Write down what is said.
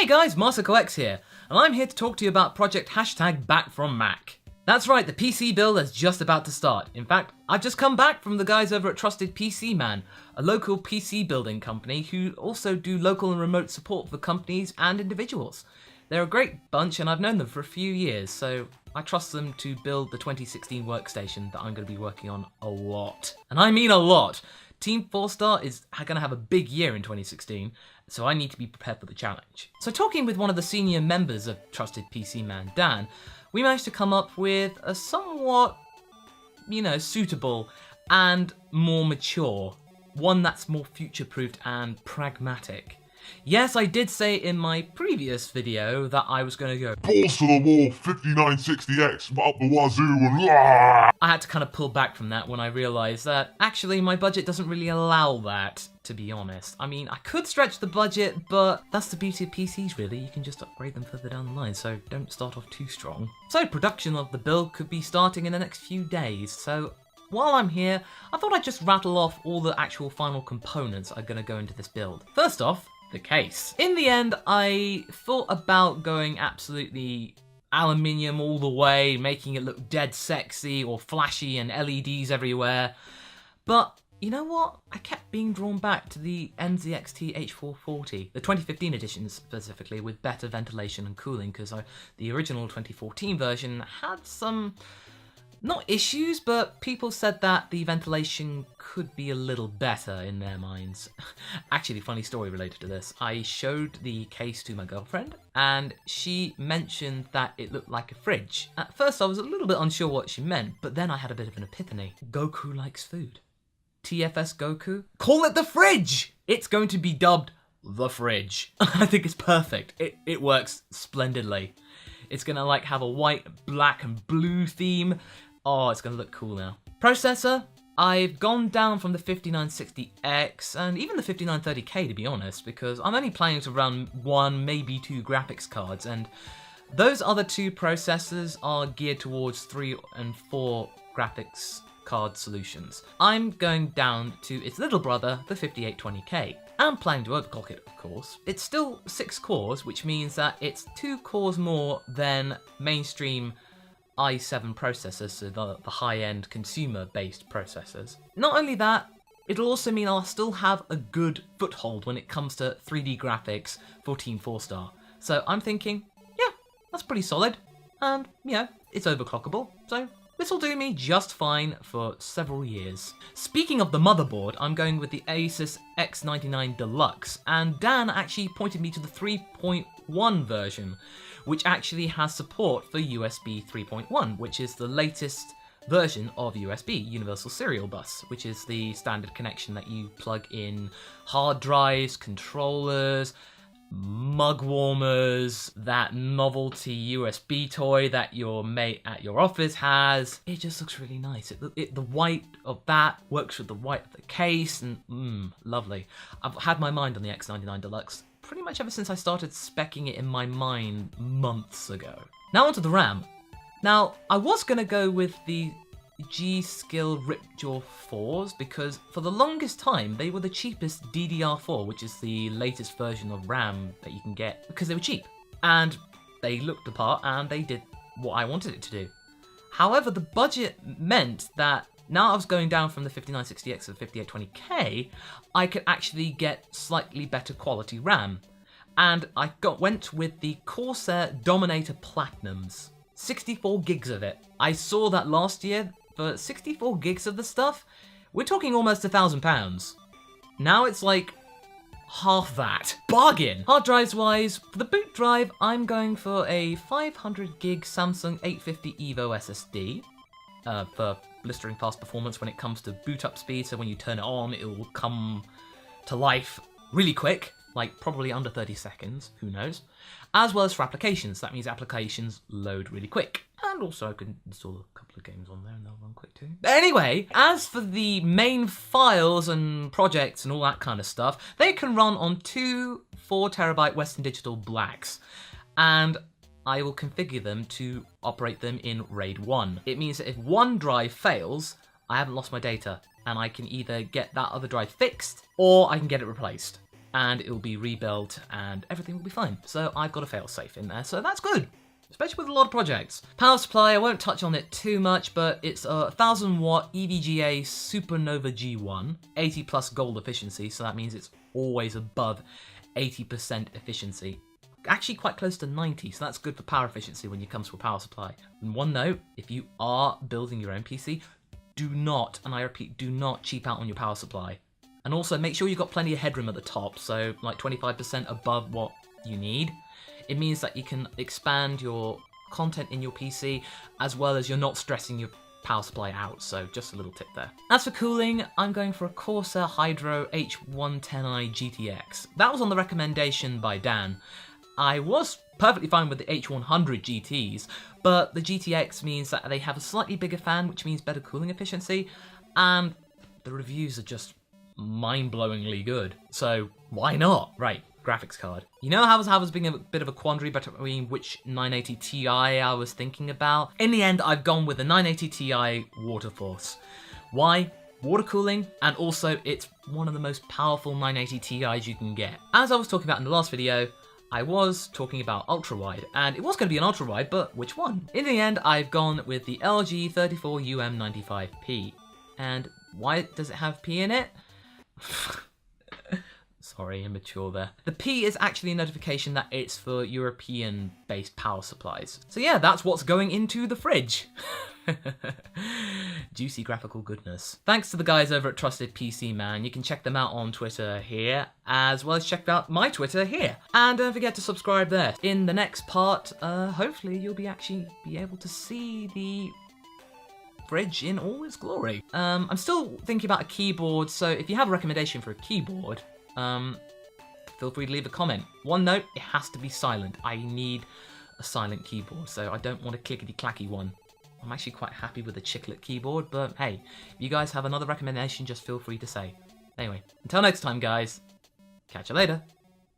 Hey guys, MasterCoX here, and I'm here to talk to you about Project #BackFromMac. That's right, the PC build is just about to start. In fact, I've just come back from the guys over at Trusted PC Man, a local PC building company who also do local and remote support for companies and individuals. They're a great bunch and I've known them for a few years, so I trust them to build the 2016 workstation that I'm going to be working on a lot. And I mean a lot! Team 4-Star is going to have a big year in 2016, so I need to be prepared for the challenge. So talking with one of the senior members of Trusted PC Man, Dan, we managed to come up with a somewhat, suitable and more mature, one that's more future-proofed and pragmatic. Yes, I did say in my previous video that I was going to go balls to the wall 5960X up the wazoo and I had to kind of pull back from that when I realised that actually my budget doesn't really allow that, to be honest. I mean, I could stretch the budget, but that's the beauty of PCs really, you can just upgrade them further down the line, so don't start off too strong. So production of the build could be starting in the next few days, so while I'm here, I thought I'd just rattle off all the actual final components that are going to go into this build. First off, the case. In the end, I thought about going absolutely aluminium all the way, making it look dead sexy or flashy and LEDs everywhere. But you know what? I kept being drawn back to the NZXT H440, the 2015 edition specifically, with better ventilation and cooling, because the original 2014 version had some, not issues, but people said that the ventilation could be a little better in their minds. Actually, funny story related to this. I showed the case to my girlfriend and she mentioned that it looked like a fridge. At first I was a little bit unsure what she meant, but then I had a bit of an epiphany. Goku likes food. TFS Goku? Call it the fridge! It's going to be dubbed the fridge. I think it's perfect. It works splendidly. It's gonna have a white, black and blue theme. Oh, it's going to look cool now. Processor, I've gone down from the 5960X and even the 5930K to be honest, because I'm only planning to run one, maybe two graphics cards, and those other two processors are geared towards 3 and 4 graphics card solutions. I'm going down to its little brother, the 5820K. I'm planning to overclock it, of course. It's still 6 cores, which means that it's 2 cores more than mainstream i7 processors, so the high-end consumer-based processors. Not only that, it'll also mean I'll still have a good foothold when it comes to 3D graphics for Team 4-Star. So I'm thinking, yeah, that's pretty solid, and it's overclockable, so this will do me just fine for several years. Speaking of the motherboard, I'm going with the Asus X99 Deluxe, and Dan actually pointed me to the 3.1 version, which actually has support for USB 3.1, which is the latest version of USB, Universal Serial Bus, which is the standard connection that you plug in hard drives, controllers, mug warmers, that novelty USB toy that your mate at your office has. It just looks really nice. The white of that works with the white of the case, and lovely. I've had my mind on the X99 Deluxe pretty much ever since I started speccing it in my mind months ago. Now onto the RAM. Now, I was going to go with the G-Skill Ripjaw 4s because for the longest time they were the cheapest DDR4, which is the latest version of RAM that you can get, because they were cheap. And they looked the part and they did what I wanted it to do. However, the budget meant that now I was going down from the 5960X to the 5820K, I could actually get slightly better quality RAM. And I went with the Corsair Dominator Platinums. 64 gigs of it. I saw that last year. For 64 gigs of the stuff, we're talking almost £1,000. Now it's like half that. Bargain! Hard drives wise, for the boot drive, I'm going for a 500 gig Samsung 850 EVO SSD for blistering fast performance when it comes to boot up speed, so when you turn it on, it will come to life really quick, like probably under 30 seconds, who knows, as well as for applications. That means applications load really quick. And also I can install a couple of games on there and they'll run quick too. But anyway, as for the main files and projects and all that kind of stuff, they can run on 2 4TB Western Digital Blacks. And I will configure them to operate them in RAID 1. It means that if one drive fails, I haven't lost my data and I can either get that other drive fixed or I can get it replaced. and it will be rebuilt and everything will be fine. So I've got a failsafe in there, so that's good, especially with a lot of projects. Power supply, I won't touch on it too much, but it's a 1000 watt EVGA Supernova G1, 80 plus gold efficiency, so that means it's always above 80% efficiency. Actually quite close to 90, so that's good for power efficiency when it comes to a power supply. And one note, if you are building your own PC, do not, and I repeat, do not cheap out on your power supply. And also make sure you've got plenty of headroom at the top, so like 25% above what you need. It means that you can expand your content in your PC, as well as you're not stressing your power supply out, so just a little tip there. As for cooling, I'm going for a Corsair Hydro H110i GTX. That was on the recommendation by Dan. I was perfectly fine with the H100 GTs, but the GTX means that they have a slightly bigger fan, which means better cooling efficiency, and the reviews are just mind-blowingly good. So why not? Right, graphics card. You know how I was being a bit of a quandary between which 980 Ti I was thinking about? In the end, I've gone with the 980 Ti Waterforce. Why? Water cooling, and also it's one of the most powerful 980 Ti's you can get. As I was talking about in the last video, I was talking about ultra-wide, and it was going to be an ultra-wide, but which one? In the end, I've gone with the LG 34UM95P. And why does it have P in it? Sorry, immature there. The P is actually a notification that it's for European-based power supplies. So yeah, that's what's going into the fridge. Juicy graphical goodness. Thanks to the guys over at Trusted PC Man. You can check them out on Twitter here, as well as check out my Twitter here. And don't forget to subscribe there. In the next part, hopefully you'll be able to see the fridge in all its glory. I'm still thinking about a keyboard, so if you have a recommendation for a keyboard, feel free to leave a comment. One note, it has to be silent. I need a silent keyboard, so I don't want a clickety-clacky one. I'm actually quite happy with the chiclet keyboard, but hey, if you guys have another recommendation, just feel free to say. Anyway, until next time, guys, catch you later.